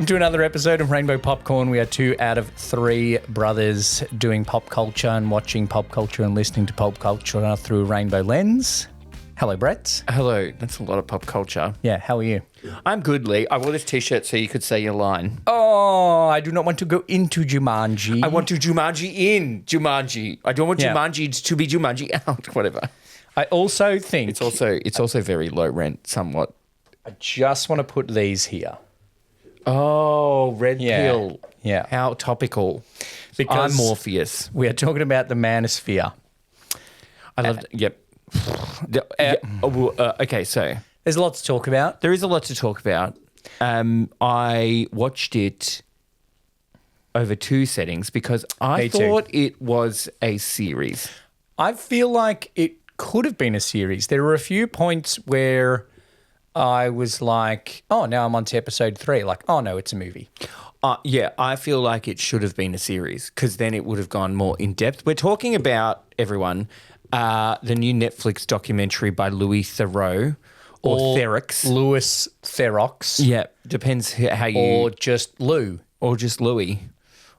to another episode of Rainbow Popcorn. We are 2 out of 3 brothers doing pop culture and watching pop culture and listening to pop culture through a rainbow lens. Hello, Brett. Hello. That's a lot of pop culture. Yeah, how are you? I'm good, Lee. I wore this T-shirt so you could say your line. Oh, I do not want to go into Jumanji. I want to Jumanji in Jumanji. I don't want Yeah. Jumanji to be Jumanji out. Whatever. I also think... It's also very low rent, somewhat. I just want to put these here. Oh, red pill. Yeah. How topical. Because I'm Morpheus. we are talking about the Manosphere. I love. Yep. Okay, so There's a lot to talk about. there is a lot to talk about. I watched it over 2 settings because I Me too. thought it was a series. I feel like it could have been a series. There were a few points where I was like, oh, now I'm on to episode 3. Like, oh, no, it's a movie. Yeah, I feel like it should have been a series because then it would have gone more in depth. We're talking about, everyone, the new Netflix documentary by Louis Theroux or Theroux. Louis Theroux. Yeah, depends how you... Or just Lou. Or just Louis.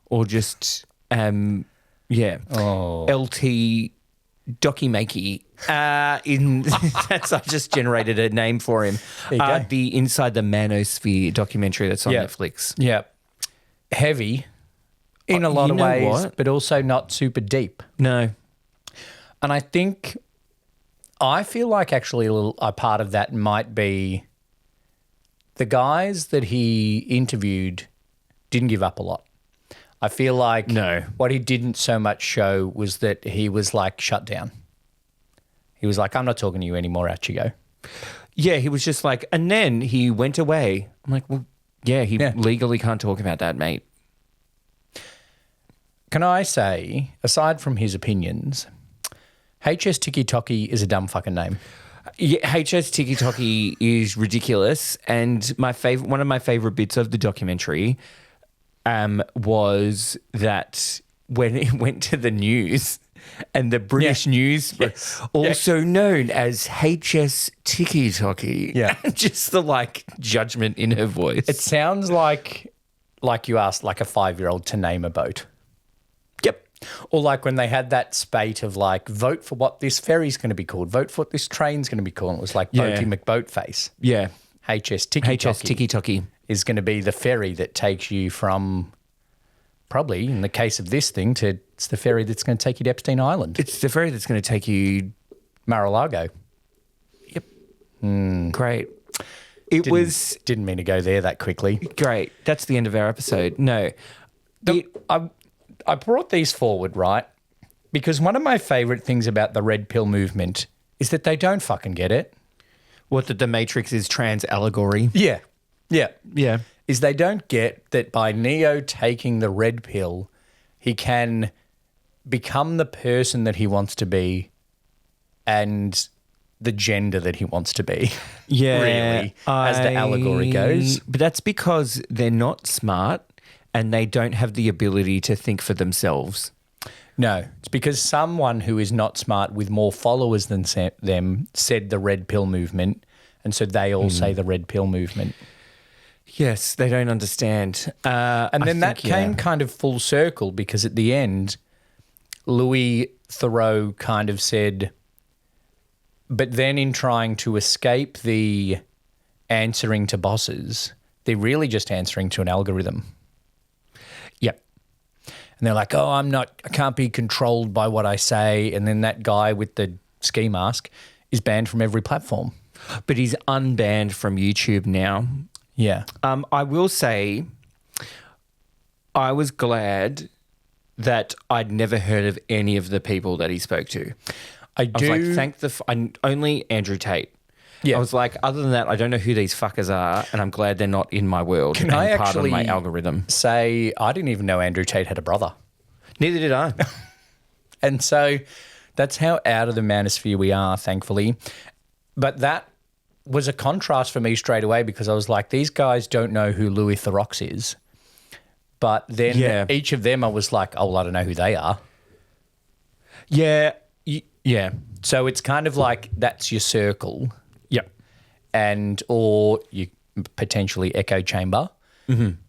Or just, LTDokkyMakky. I just generated a name for him. There you go. The Inside the Manosphere documentary that's on Netflix. Yeah. Heavy in a lot you of know ways, what? but also not super deep. No. And I feel like actually a part of that might be the guys that he interviewed didn't give up a lot. I feel like No. what he didn't so much show was that he was like shut down. He was like, I'm not talking to you anymore, out you go. Yeah, he was just like, and then he went away. I'm like, well, yeah, he legally can't talk about that, mate. Can I say, aside from his opinions, HS TikTokky is a dumb fucking name. Yeah, HS TikTokky is ridiculous, and one of my favorite bits of the documentary was that when it went to the news, and the British news, also known as HS TikTokky, just the judgment in her voice. It sounds like you asked like a 5-year-old to name a boat. Yep. Or like when they had that spate of like, vote for what this ferry's going to be called, vote for what this train's going to be called. It was like Boaty McBoatface. Yeah. HS TikTokky is going to be the ferry that takes you from, probably in the case of this thing, it's the ferry that's going to take you to Epstein Island. It's the ferry that's going to take you... Mar-a-Lago. Yep. Great. Didn't mean to go there that quickly. Great. That's the end of our episode. No. I brought these forward, right? Because one of my favourite things about the red pill movement is that they don't fucking get it. What, that the Matrix is trans allegory? Yeah. Yeah. Yeah. Is they don't get that by Neo taking the red pill, he can become the person that he wants to be and the gender that he wants to be. Yeah. Really, as the allegory goes. But that's because they're not smart and they don't have the ability to think for themselves. No, it's because someone who is not smart with more followers than them said the red pill movement, and so they all say the red pill movement. Yes, they don't understand. And then that came kind of full circle because at the end, Louis Theroux kind of said, but then in trying to escape the answering to bosses, they're really just answering to an algorithm. Yep. And they're like, oh, I can't be controlled by what I say. And then that guy with the ski mask is banned from every platform. But he's unbanned from YouTube now. Yeah. I will say I was glad that I'd never heard of any of the people that he spoke to. I was like, only Andrew Tate. Yeah. I was like, other than that, I don't know who these fuckers are, and I'm glad they're not in my world Can I part actually of my algorithm. Say I didn't even know Andrew Tate had a brother. Neither did I. And so that's how out of the manosphere we are, thankfully. But that was a contrast for me straight away because I was like, these guys don't know who Louis Theroux is. But then each of them I was like, oh, well, I don't know who they are. Yeah. Yeah. So it's kind of like that's your circle. Yep. Or you potentially echo chamber.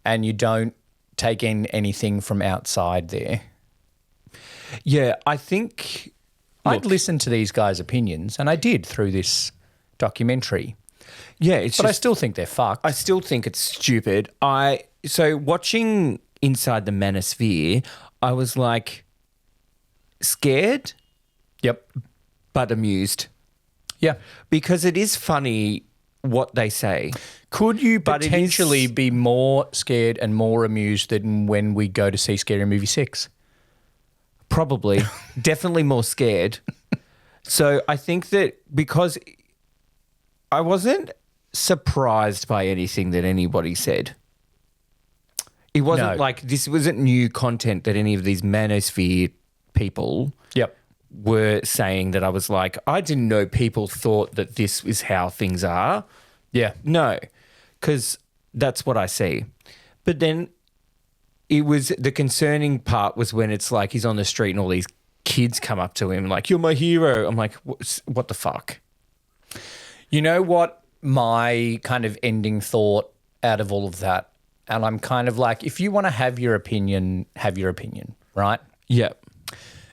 and you don't take in anything from outside there. Yeah, I think I'd listen to these guys' opinions, and I did through this documentary. Yeah, but I still think they're fucked. I still think it's stupid. So watching Inside the Manosphere, I was like scared, but amused. Yeah, because it is funny what they say. Could you potentially be more scared and more amused than when we go to see Scary Movie 6? Probably. Definitely more scared. So I think that because I wasn't surprised by anything that anybody said. It wasn't like this wasn't new content that any of these Manosphere people were saying that I was like, I didn't know people thought that this is how things are. Yeah. No, because that's what I see. But then it was the concerning part was when it's like he's on the street and all these kids come up to him like, you're my hero. I'm like, what the fuck? You know what my kind of ending thought out of all of that? And I'm kind of like, if you want to have your opinion, right? Yeah.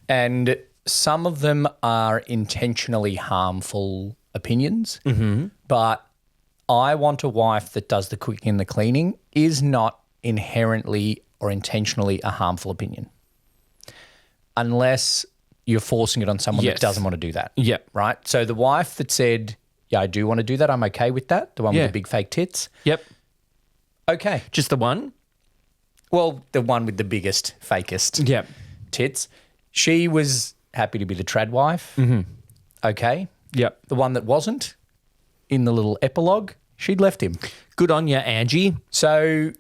And some of them are intentionally harmful opinions, but I want a wife that does the cooking and the cleaning is not inherently or intentionally a harmful opinion unless you're forcing it on someone that doesn't want to do that. Yeah. Right? So the wife that said, yeah, I do want to do that, I'm okay with that, the one with the big fake tits. Yep. Okay. Just the one? Well, the one with the biggest, fakest tits. She was happy to be the trad wife. Okay. Yep. The one that wasn't, in the little epilogue, she'd left him. Good on you, Angie. So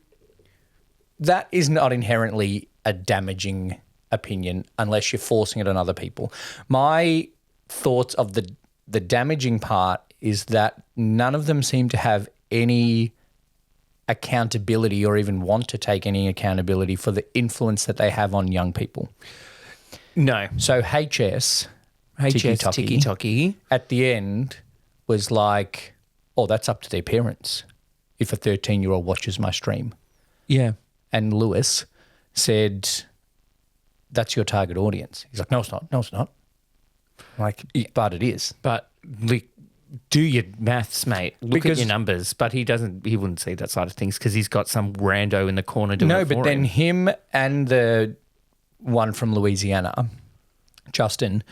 that is not inherently a damaging opinion unless you're forcing it on other people. My thoughts of the damaging part is that none of them seem to have any accountability or even want to take any accountability for the influence that they have on young people. No. So HS TikToky at the end was like, oh, that's up to their parents if a 13-year-old watches my stream. Yeah. And Louis said, that's your target audience. He's like, no, it's not. No, it's not. Like, but it is. But do your maths, mate. Look at your numbers. But he wouldn't see that side of things because he's got some rando in the corner doing it for him. No, but then him and the one from Louisiana, Justin,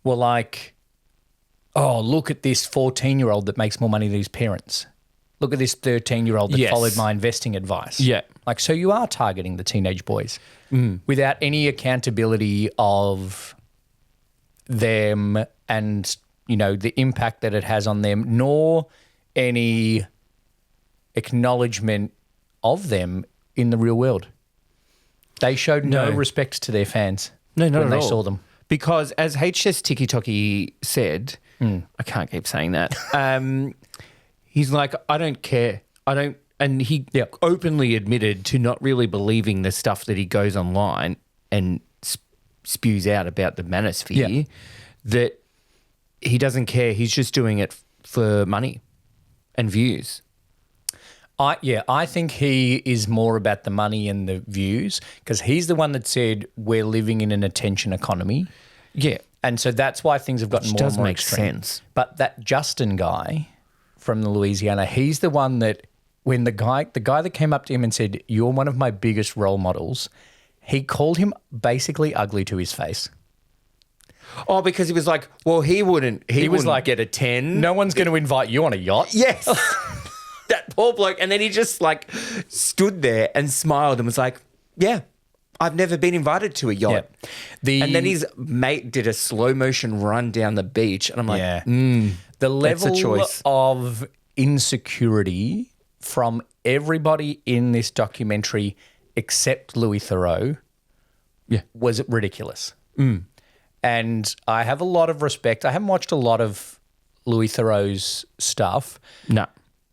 were like, oh, look at this 14-year-old that makes more money than his parents. Look at this 13-year-old that followed my investing advice. Yeah. Like, so you are targeting the teenage boys without any accountability of them and, you know, the impact that it has on them, nor any acknowledgement of them in the real world. They showed no respect to their fans when they saw them. Because as HS TikToky said, I can't keep saying that, he's like, I don't care. And he openly admitted to not really believing the stuff that he goes online and spews out about the Manosphere, that he doesn't care. He's just doing it for money and views. I think he is more about the money and the views because he's the one that said we're living in an attention economy. Yeah. And so that's why things have gotten more and more extreme. Which does make sense. But that Justin guy from the Louisiana, he's the one that when the guy that came up to him and said, you're one of my biggest role models, he called him basically ugly to his face. Oh, because he was like, well, he wouldn't get a 10. No one's going to invite you on a yacht. Yes. That poor bloke. And then he just like stood there and smiled and was like, yeah, I've never been invited to a yacht. Yeah. And then his mate did a slow motion run down the beach. And I'm like, the level of insecurity from everybody in this documentary except Louis Theroux was ridiculous. And I have a lot of respect. I haven't watched a lot of Louis Theroux's stuff. No.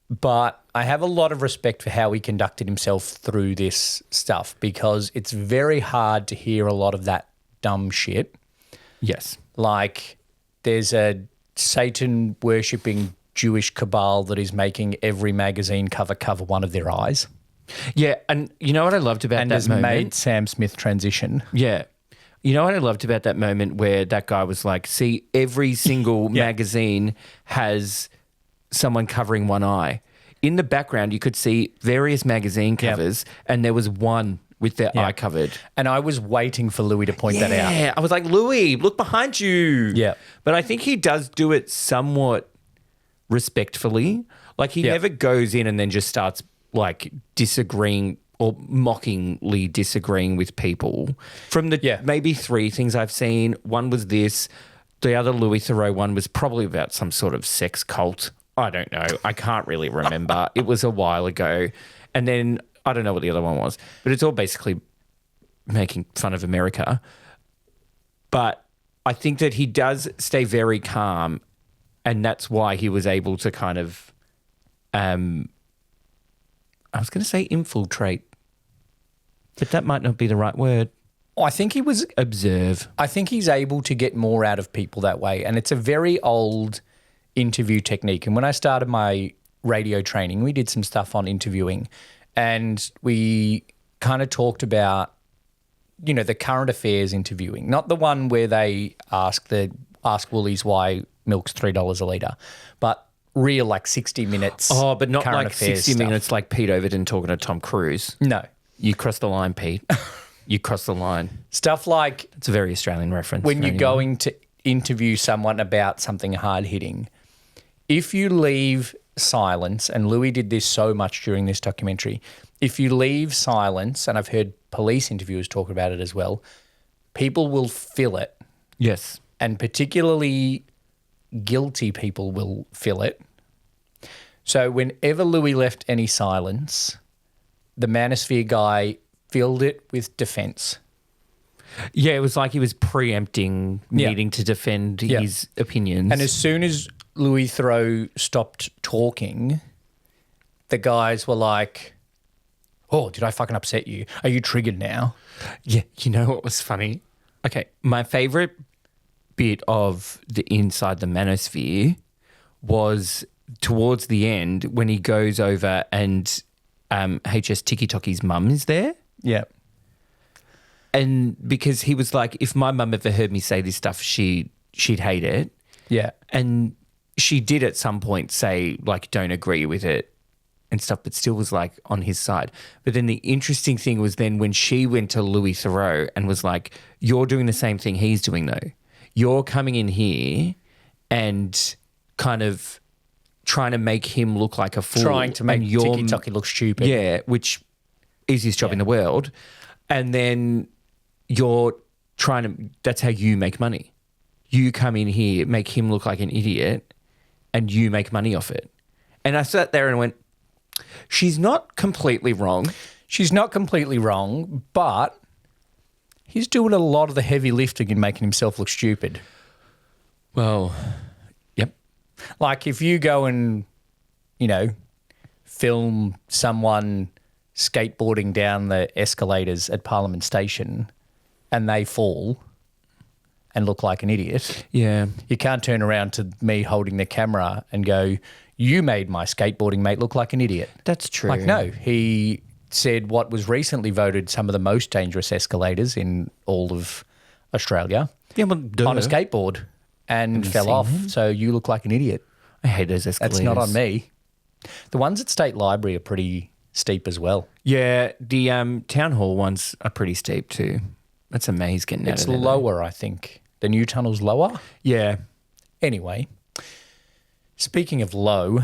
But I have a lot of respect for how he conducted himself through this stuff because it's very hard to hear a lot of that dumb shit. Yes. Like there's a Satan-worshipping Jewish cabal that is making every magazine cover one of their eyes. Yeah, and you know what I loved about that moment? Made Sam Smith transition. Yeah. You know what I loved about that moment where that guy was like, see, every single magazine has someone covering one eye. In the background, you could see various magazine covers and there was one with their eye covered. And I was waiting for Louis to point that out. Yeah, I was like, Louis, look behind you. Yeah. But I think he does do it somewhat respectfully. Like he never goes in and then just starts like disagreeing or mockingly disagreeing with people. From the maybe 3 things I've seen, one was this. The other Louis Theroux one was probably about some sort of sex cult. I don't know. I can't really remember. It was a while ago. And then I don't know what the other one was, but it's all basically making fun of America. But I think that he does stay very calm, and that's why he was able to kind of, I was going to say infiltrate, but that might not be the right word. I think he was... Observe. I think he's able to get more out of people that way, and it's a very old interview technique. And when I started my radio training, we did some stuff on interviewing, and we kind of talked about, you know, the current affairs interviewing, not the one where they ask Woolies why milk's $3 a litre, but real like 60 minutes. Oh, but not like 60 stuff. minutes like Pete Overton talking to Tom Cruise. No. You crossed the line, Pete. You crossed the line. Stuff like... It's a very Australian reference. When you're going to interview someone about something hard-hitting, if you leave silence, and Louis did this so much during this documentary, if you leave silence, and I've heard police interviewers talk about it as well, people will fill it. Yes. And particularly guilty people will fill it. So whenever Louis left any silence, the Manosphere guy filled it with defence. Yeah, it was like he was preempting needing to defend his opinions. And as soon as Louis Theroux stopped talking, the guys were like, oh, did I fucking upset you? Are you triggered now? Yeah, you know what was funny? Okay, my favourite bit of the Inside the Manosphere was towards the end when he goes over and HS TikTokky's mum is there. Yeah. And because he was like, if my mum ever heard me say this stuff, she'd hate it. Yeah. And she did at some point say, like, don't agree with it and stuff, but still was, like, on his side. But then the interesting thing was then when she went to Louis Theroux and was like, you're doing the same thing he's doing, though. You're coming in here and kind of trying to make him look like a fool. Trying to make TikToky look stupid. Yeah, which easiest job in the world. And then you're trying to, that's how you make money. You come in here, make him look like an idiot, and you make money off it. And I sat there and went, she's not completely wrong. She's not completely wrong, but he's doing a lot of the heavy lifting and making himself look stupid. Well, yep. Like if you go and, you know, film someone skateboarding down the escalators at Parliament Station and they fall and look like an idiot. Yeah. You can't turn around to me holding the camera and go, you made my skateboarding mate look like an idiot. That's true. Like, no, he said what was recently voted some of the most dangerous escalators in all of Australia on a skateboard and fell off. So you look like an idiot. I hate those escalators. That's not on me. The ones at State Library are pretty steep as well. Yeah, the town hall ones are pretty steep too. That's a maze getting out of there. It's lower, I think. The new tunnel's lower? Yeah. Anyway, speaking of low.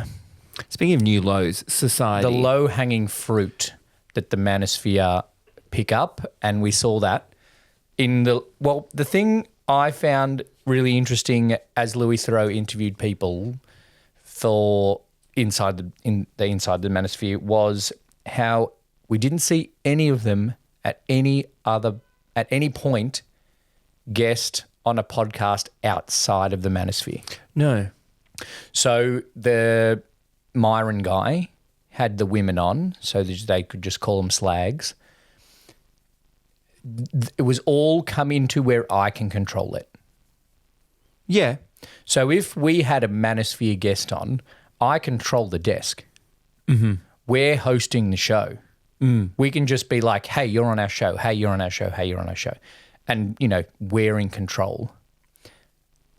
Speaking of new lows, society. The low-hanging fruit that the Manosphere pick up, and we saw that in the... Well, the thing I found really interesting as Louis Theroux interviewed people for Inside the Manosphere was how we didn't see any of them at any point guest on a podcast outside of the Manosphere. No. So the Myron guy had the women on so that they could just call them slags. It was all come into where I can control it. Yeah. So if we had a Manosphere guest on, I control the desk. Mm-hmm. We're hosting the show. We can just be like, hey, you're on our show. Hey, you're on our show. Hey, you're on our show. And, we're in control.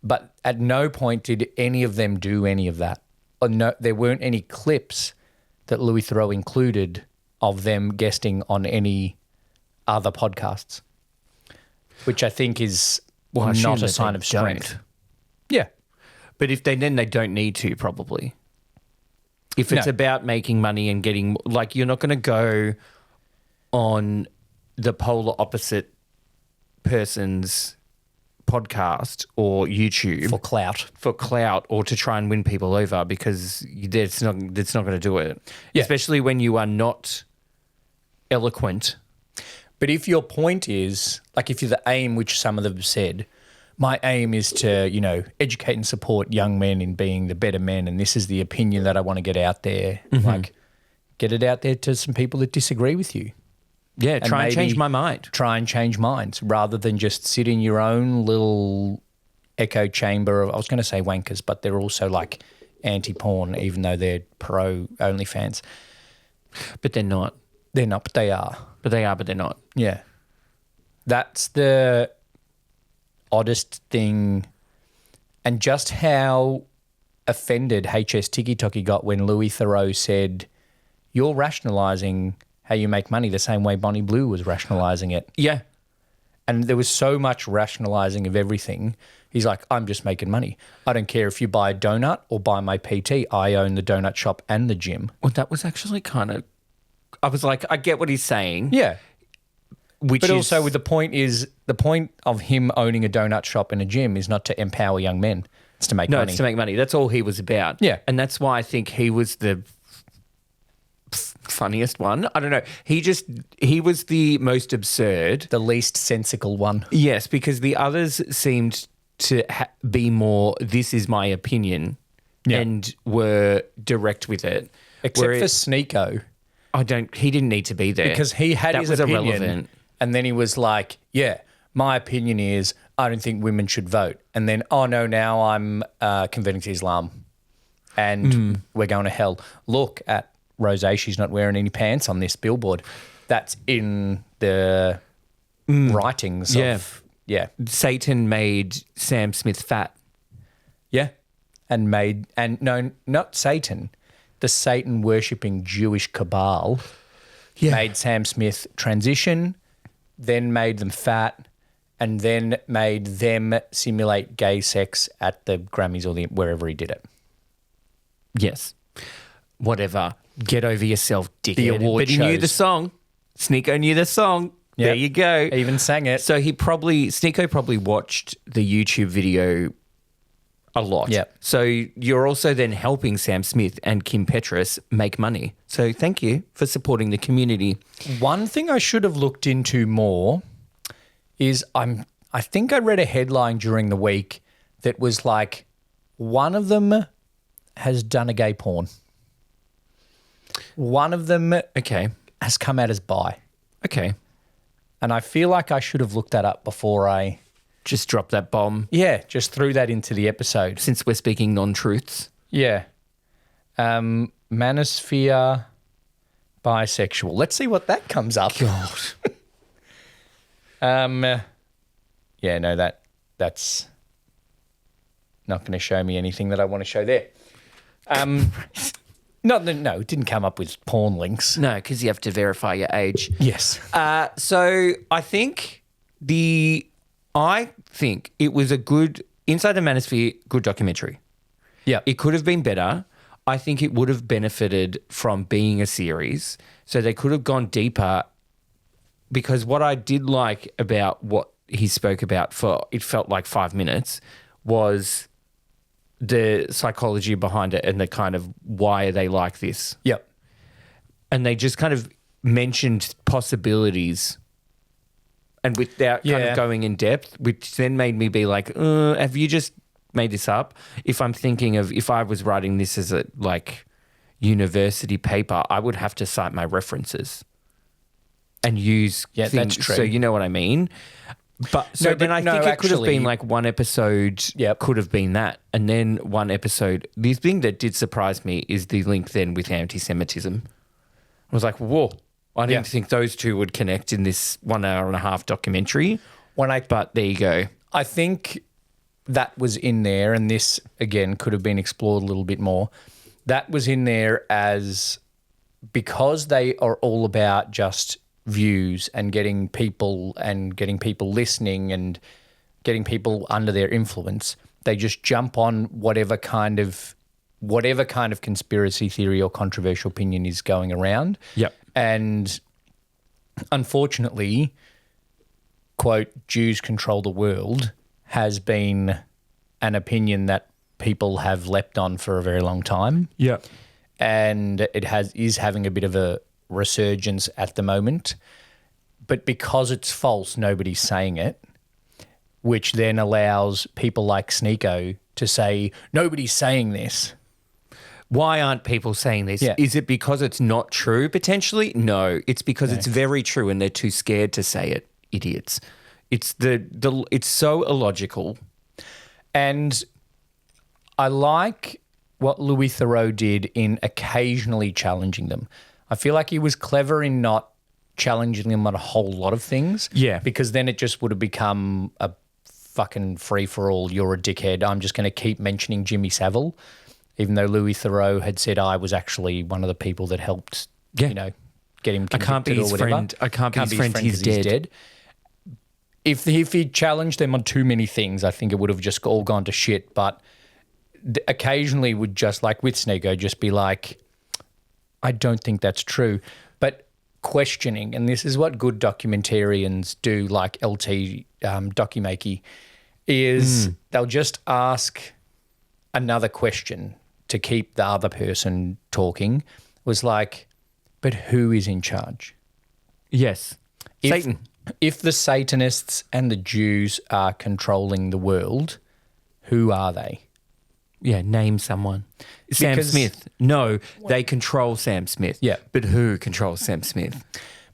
But at no point did any of them do any of that. Or no, there weren't any clips that Louis Theroux included of them guesting on any other podcasts, which I think is not a sign of strength. Yeah. But if they don't need to, probably. If it's about making money and getting, like, you're not going to go on the polar opposite person's podcast or YouTube for clout, or to try and win people over, because it's not going to do it. Yeah. Especially when you are not eloquent. But if your point is, like, if you're the aim, which some of them have said, my aim is to, educate and support young men in being the better men, and this is the opinion that I want to get out there, like, get it out there to some people that disagree with you. Yeah, try and change my mind. Try and change minds rather than just sit in your own little echo chamber of, I was going to say wankers, but they're also like anti-porn, even though they're pro OnlyFans. But they're not. They're not, but they are. But they are, but they're not. Yeah. That's the oddest thing. And just how offended LTDokkyMakky got when Louis Theroux said, you're rationalising how you make money the same way Bonnie Blue was rationalising it. Yeah. And there was so much rationalising of everything. He's like, I'm just making money. I don't care if you buy a donut or buy my PT. I own the donut shop and the gym. Well, that was actually kind of... I was like, I get what he's saying. Yeah. But also with the point of him owning a donut shop and a gym is not to empower young men. It's to make money. No, it's to make money. That's all he was about. Yeah. And that's why I think he was the funniest one. I don't know. He was the most absurd. The least sensical one. Yes, because the others seemed to be more, this is my opinion, and were direct with it. Except for Sneeko. He didn't need to be there. Because he had his opinion. Irrelevant. And then he was like, yeah, my opinion is I don't think women should vote. And then, oh no, now I'm converting to Islam. And we're going to hell. Look at Rosé, she's not wearing any pants on this billboard. That's in the writings of... Yeah. Satan made Sam Smith fat. Yeah. No, not Satan. The Satan-worshipping Jewish cabal made Sam Smith transition, then made them fat, and then made them simulate gay sex at the Grammys or wherever he did it. Yes. Whatever. Get over yourself, dickhead. The award But he knew the song. Sneeko knew the song. Yep. There you go. He even sang it. So Sneeko probably watched the YouTube video a lot. Yep. So you're also then helping Sam Smith and Kim Petras make money. So thank you for supporting the community. One thing I should have looked into more is I think I read a headline during the week that was like, one of them has done a gay porn. One of them has come out as bi. Okay. And I feel like I should have looked that up before I... Just dropped that bomb. Yeah, just threw that into the episode. Since we're speaking non-truths. Yeah. Manosphere bisexual. Let's see what that comes up. God. Yeah, no, that's not going to show me anything that I want to show there. No, it didn't come up with porn links. No, because you have to verify your age. Yes. So I think it was a good, Inside the Manosphere, good documentary. Yeah. It could have been better. I think it would have benefited from being a series. So they could have gone deeper, because what I did like about what he spoke about for, it felt like 5 minutes, was the psychology behind it and the kind of why are they like this. Yep. And they just kind of mentioned possibilities and without kind of going in depth, which then made me be like, have you just made this up? If I'm thinking of, if I was writing this as a like university paper, I would have to cite my references and use things. That's true. So you know what I mean? But I think it could have been like one episode could have been that. And then one episode, the thing that did surprise me is the link then with anti-Semitism. I was like, whoa. I didn't think those two would connect in this 1 hour and a half documentary. But there you go. I think that was in there, and this, again, could have been explored a little bit more. That was in there because they are all about just views and getting people listening and getting people under their influence. They just jump on whatever kind of conspiracy theory or controversial opinion is going around. Yep. And unfortunately, quote, Jews control the world has been an opinion that people have leapt on for a very long time. Yeah. And it is having a bit of a resurgence at the moment. But because it's false, nobody's saying it, which then allows people like Sneeko to say, nobody's saying this. Why aren't people saying this? Yeah. Is it because it's not true, potentially? No, it's because it's very true and they're too scared to say it. Idiots. It's it's so illogical. And I like what Louis Theroux did in occasionally challenging them. I feel like he was clever in not challenging them on a whole lot of things. Yeah. Because then it just would have become a fucking free-for-all, you're a dickhead, I'm just going to keep mentioning Jimmy Savile, even though Louis Theroux had said I was actually one of the people that helped, get him convicted. I can't be his friend. I can't be his friend. He's dead. If he challenged them on too many things, I think it would have just all gone to shit. But occasionally would just, like with Sneeko, just be like, I don't think that's true. But questioning, and this is what good documentarians do, like LTDokkyMakky, is they'll just ask another question to keep the other person talking. Was like, but who is in charge? Yes. Satan. If the Satanists and the Jews are controlling the world, who are they? Yeah, name someone. Sam Smith. No, they control Sam Smith. Yeah. But who controls Sam Smith?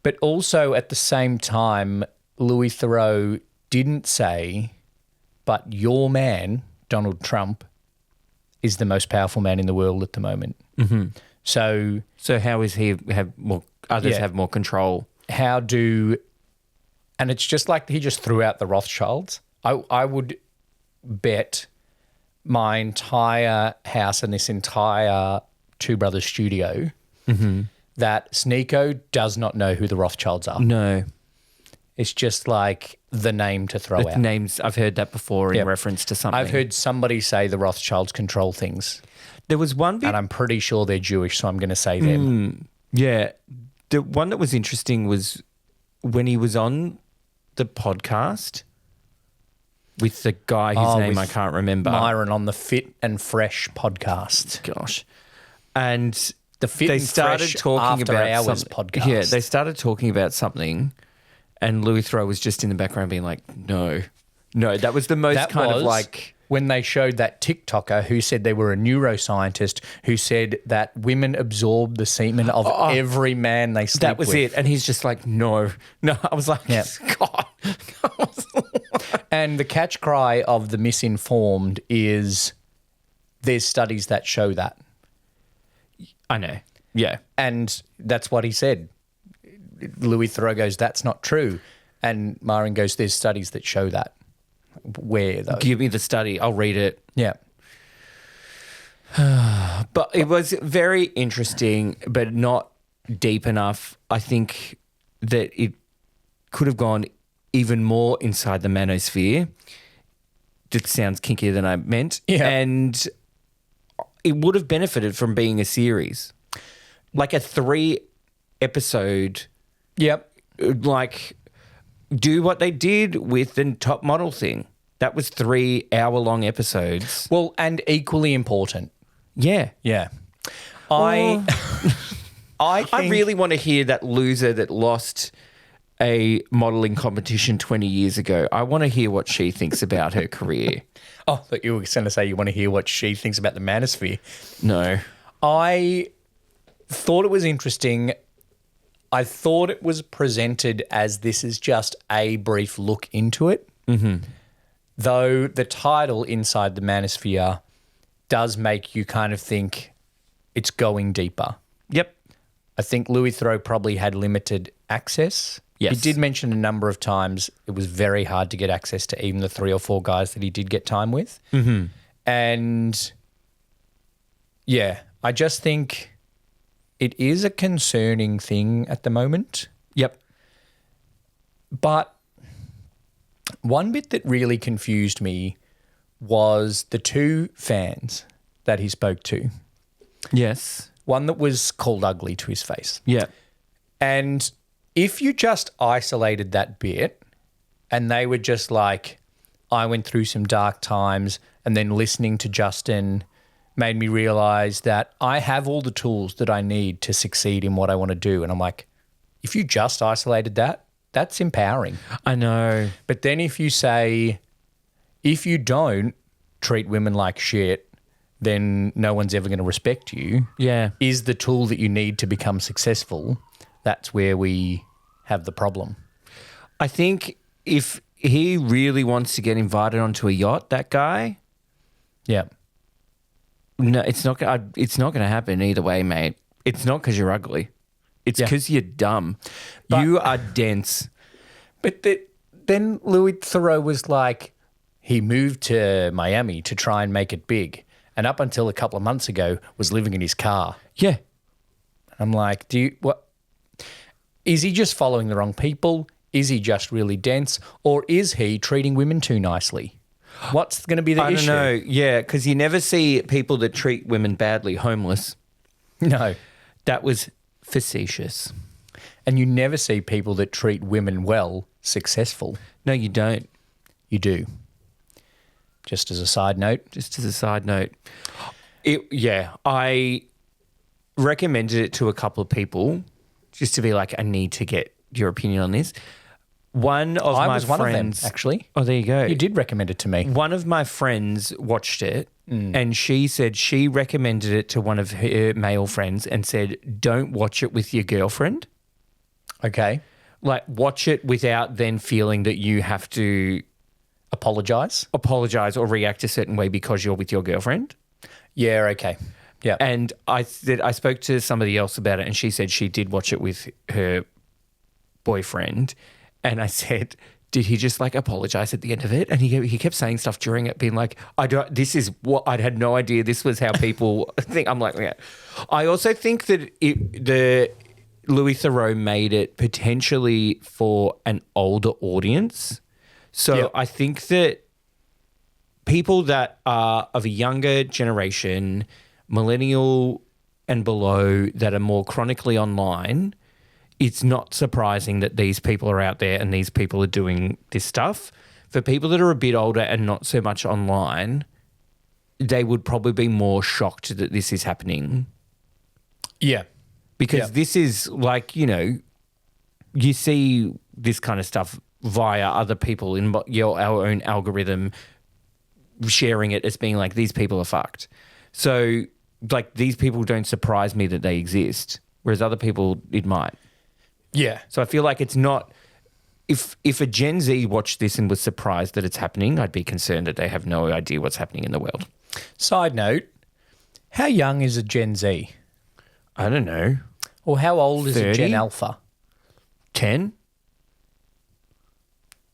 But also at the same time, Louis Theroux didn't say, but your man, Donald Trump, is the most powerful man in the world at the moment. Mm-hmm. So how is he have more? Others have more control. And it's just like he just threw out the Rothschilds. I would bet my entire house and this entire Two Brothers studio that Sneeko does not know who the Rothschilds are. No. It's just like the name to throw out. Names, I've heard that before in reference to something. I've heard somebody say the Rothschilds control things. There was one bit... And I'm pretty sure they're Jewish, so I'm going to say them. Yeah. The one that was interesting was when he was on the podcast with the guy whose name I can't remember. Myron on the Fit and Fresh podcast. Gosh. And the Fit and Fresh After Hours podcast. Yeah, they started talking about something and Louis Theroux was just in the background being like, no, that was the most when they showed that TikToker who said they were a neuroscientist who said that women absorb the semen of every man they sleep with. That was it. And he's just like, no. I was like, God. And the catch cry of the misinformed is there's studies that show that. I know. Yeah. And that's what he said. Louis Theroux goes, that's not true. And Myron goes, there's studies that show that. Where, though? Give me the study. I'll read it. Yeah. But it was very interesting, but not deep enough. I think that it could have gone even more inside the manosphere. That sounds kinkier than I meant. Yeah. And it would have benefited from being a series. Like a 3-episode... Yep. Like, do what they did with the Top Model thing. That was 3-hour-long episodes. Well, and equally important. Yeah. Yeah. I really want to hear that loser that lost a modelling competition 20 years ago. I want to hear what she thinks about her career. Oh, I thought you were going to say you want to hear what she thinks about the Manosphere. No. I thought it was interesting. I thought it was presented as this is just a brief look into it. Mm-hmm. Though the title Inside the Manosphere does make you kind of think it's going deeper. Yep. I think Louis Theroux probably had limited access. Yes. He did mention a number of times it was very hard to get access to even the 3 or 4 guys that he did get time with. Mm-hmm. And yeah, I just think it is a concerning thing at the moment. Yep. But one bit that really confused me was the 2 fans that he spoke to. Yes. One that was called ugly to his face. Yeah. And if you just isolated that bit and they were just like, I went through some dark times and then listening to Justin made me realize that I have all the tools that I need to succeed in what I want to do. And I'm like, if you just isolated that, that's empowering. I know. But then if you say, if you don't treat women like shit, then no one's ever going to respect you. Yeah. Is the tool that you need to become successful. That's where we have the problem. I think if he really wants to get invited onto a yacht, that guy, Yeah. no, it's not going to happen either way, mate. It's not because you're ugly. It's because you're dumb. But- you are dense. But then Louis Theroux was like, he moved to Miami to try and make it big. And up until a couple of months ago was living in his car. Yeah. I'm like, what? Is he just following the wrong people? Is he just really dense? Or is he treating women too nicely? What's going to be the issue? I don't know. Yeah, because you never see people that treat women badly homeless. No. That was facetious. And you never see people that treat women well successful. No, you don't. You do. Just as a side note. Just as a side note. I recommended it to a couple of people just to be like, I need to get your opinion on this. One of my friends... one of them, actually. Oh, there you go. You did recommend it to me. One of my friends watched it and she said she recommended it to one of her male friends and said, don't watch it with your girlfriend. Okay. Like, watch it without then feeling that you have to... Apologise or react a certain way because you're with your girlfriend. Yeah, okay. Yeah. And I spoke to somebody else about it and she said she did watch it with her boyfriend. And I said, did he just like apologise at the end of it? And he kept saying stuff during it, being like, this is what I had no idea this was how people think. I'm like, yeah. I also think that the Louis Theroux made it potentially for an older audience. So Yep. I think that people that are of a younger generation, millennial and below, that are more chronically online, it's not surprising that these people are out there and these people are doing this stuff. For people that are a bit older and not so much online, they would probably be more shocked that this is happening. Yeah. Because this is like, you see this kind of stuff via other people in our own algorithm sharing it as being like, these people are fucked. So, like, these people don't surprise me that they exist, whereas other people, it might. Yeah. So I feel like it's not... If a Gen Z watched this and was surprised that it's happening, I'd be concerned that they have no idea what's happening in the world. Side note, how young is a Gen Z? I don't know. Or how old is a 30? Gen Alpha? 10?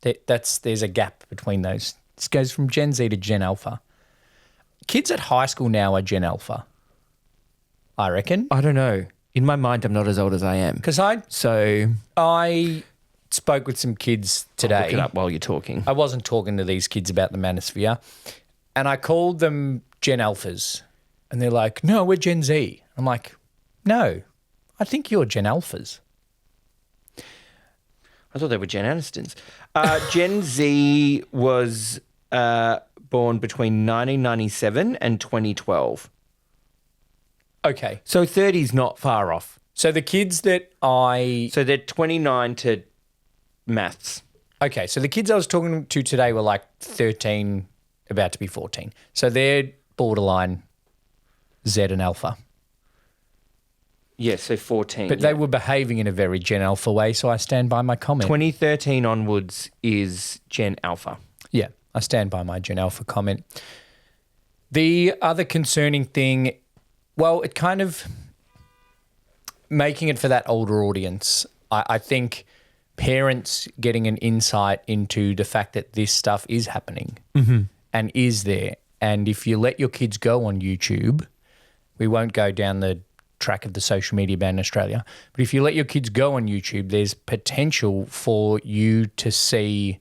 There's a gap between those. This goes from Gen Z to Gen Alpha. Kids at high school now are Gen Alpha, I reckon. I don't know. In my mind, I'm not as old as I am. Because I spoke with some kids today. I'll look it up while you're talking. I wasn't talking to these kids about the Manosphere. And I called them Gen Alphas. And they're like, no, we're Gen Z. I'm like, no, I think you're Gen Alphas. I thought they were Gen Anistons. Gen Z was born between 1997 and 2012. Okay. So 30's not far off. So the kids that So they're 29 to maths. Okay, so the kids I was talking to today were like 13, about to be 14. So they're borderline Z and Alpha. Yeah, so 14. But they were behaving in a very Gen Alpha way, so I stand by my comment. 2013 onwards is Gen Alpha. Yeah, I stand by my Gen Alpha comment. The other concerning thing, well, it kind of making it for that older audience. I think parents getting an insight into the fact that this stuff is happening and is there. And if you let your kids go on YouTube, we won't go down the track of the social media ban in Australia, but if you let your kids go on YouTube, there's potential for you to see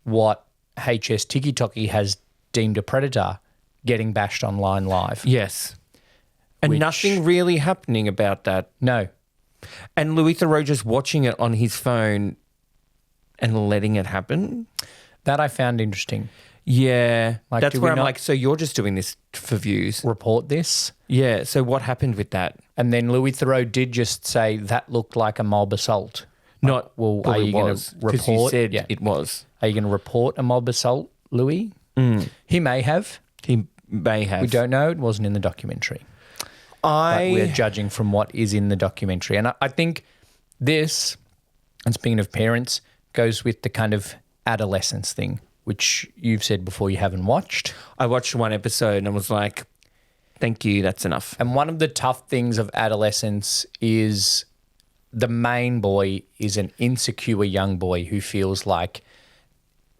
what LTDokkyMakky has deemed a predator getting bashed online live. Yes. And nothing really happening about that. No. And Louis Theroux just watching it on his phone and letting it happen. That I found interesting. Yeah. Like, that's where I'm like, so you're just doing this for views. Report this. Yeah. So what happened with that? And then Louis Theroux did just say that looked like a mob assault. Not, well, are you going to report? You said it was. Are you going to report a mob assault, Louis? He may have. He may have. We don't know. It wasn't in the documentary. But we're judging from what is in the documentary. And I think this, and speaking of parents, goes with the kind of adolescence thing, which you've said before you haven't watched. I watched one episode and I was like, thank you, that's enough. And one of the tough things of adolescence is the main boy is an insecure young boy who feels like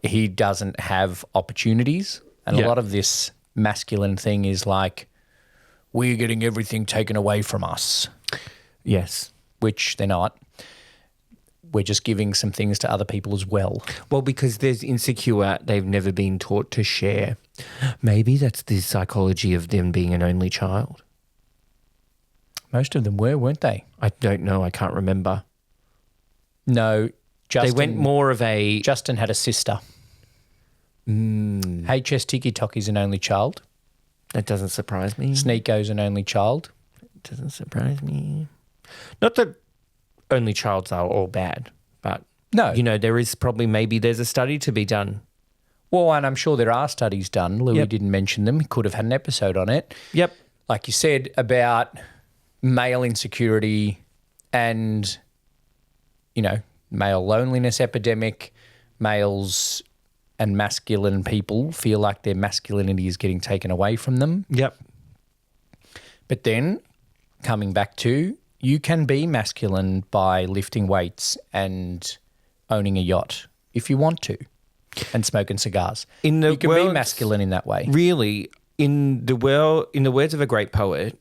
he doesn't have opportunities. And a lot of this masculine thing is like, we're getting everything taken away from us. Yes. Which they're not. We're just giving some things to other people as well. Well, because there's insecure, they've never been taught to share. Maybe that's the psychology of them being an only child. Most of them were, weren't they? I don't know. I can't remember. No. They went more of a... Justin had a sister. LTDokkyMakky's an only child. That doesn't surprise me. Sneako's an only child. It doesn't surprise me. Not that only childs are all bad, but no, you know, there is probably there's a study to be done. Well, and I'm sure there are studies done. Louis didn't mention them. He could have had an episode on it. Yep. Like you said, about male insecurity and, you know, male loneliness epidemic, males and masculine people feel like their masculinity is getting taken away from them. Yep. But then coming back to, you can be masculine by lifting weights and owning a yacht if you want to and smoking cigars. You can be masculine in that way. Really, in the words of a great poet,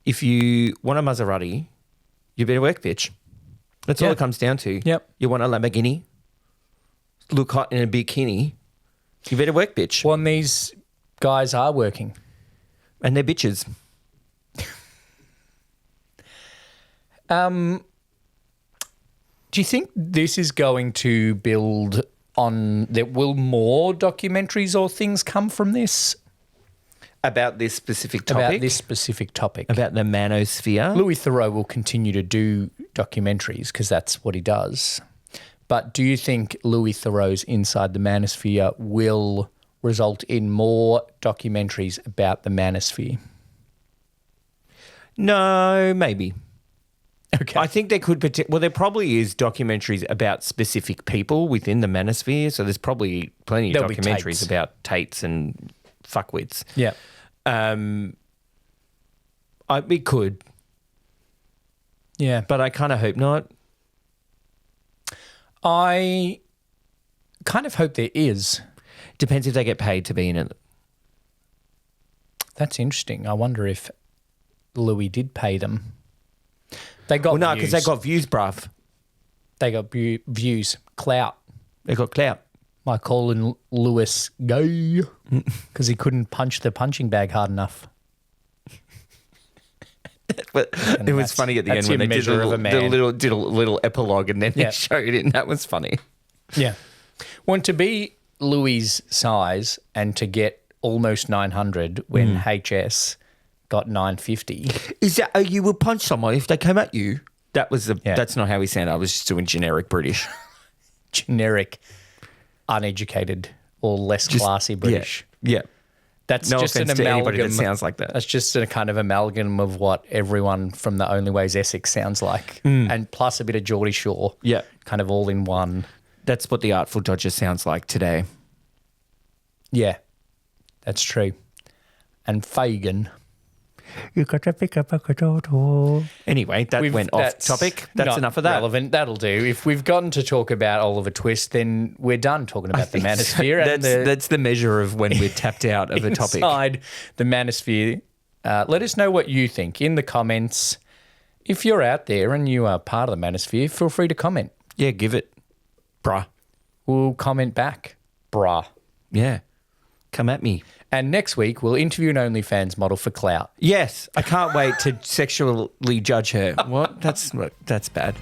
if you want a Maserati, you better work, bitch. That's all it comes down to. Yep. You want a Lamborghini? Look hot in a bikini, you better work, bitch. Well, and these guys are working. And they're bitches. Do you think this is going to build on, that will more documentaries or things come from this? About this specific topic? About this specific topic. About the manosphere? Louis Theroux will continue to do documentaries because that's what he does. But do you think Louis Theroux's Inside the Manosphere will result in more documentaries about the Manosphere? No, maybe. Okay. I think there could there probably is documentaries about specific people within the Manosphere, so there's probably plenty of documentaries about Tates and fuckwits. Yeah. We could. Yeah. But I kind of hope not. I kind of hope there is. Depends if they get paid to be in it. That's interesting. I wonder if Louis did pay them. They got no, because they got views, bruv. They got views. Clout. They got clout. Like calling Louis gay because he couldn't punch the punching bag hard enough. But it was funny at the end when they did a little epilogue and then they showed it, and that was funny. Yeah. Well, to be Louis' size and to get almost 900 when HS got 950. Is that you would punch someone if they came at you? That's not how he sounded. I was just doing generic British. Generic, uneducated or less classy British. Yeah. That's no just an offense to anybody amalgam. that sounds like that. That's just a kind of amalgam of what everyone from the Only Ways Essex sounds like. And plus a bit of Geordie Shore. Yeah. Kind of all in one. That's what the Artful Dodger sounds like today. Yeah. That's true. And Fagin. You got to pick up a potato. Anyway, that went off topic. That's enough of that. Relevant. That'll do. If we've gotten to talk about Oliver Twist, then we're done talking about the Manosphere. That's the measure of when we're tapped out of a topic. Inside the Manosphere. Let us know what you think in the comments. If you're out there and you are part of the Manosphere, feel free to comment. Yeah, give it. Bruh. We'll comment back. Bruh. Yeah. Come at me. And next week, we'll interview an OnlyFans model for clout. Yes. I can't wait to sexually judge her. What? That's bad.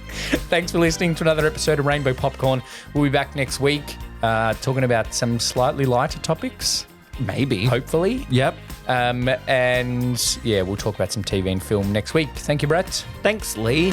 Thanks for listening to another episode of Rainbow Popcorn. We'll be back next week talking about some slightly lighter topics. Maybe. Hopefully. Yep. And yeah, we'll talk about some TV and film next week. Thank you, Brett. Thanks, Lee.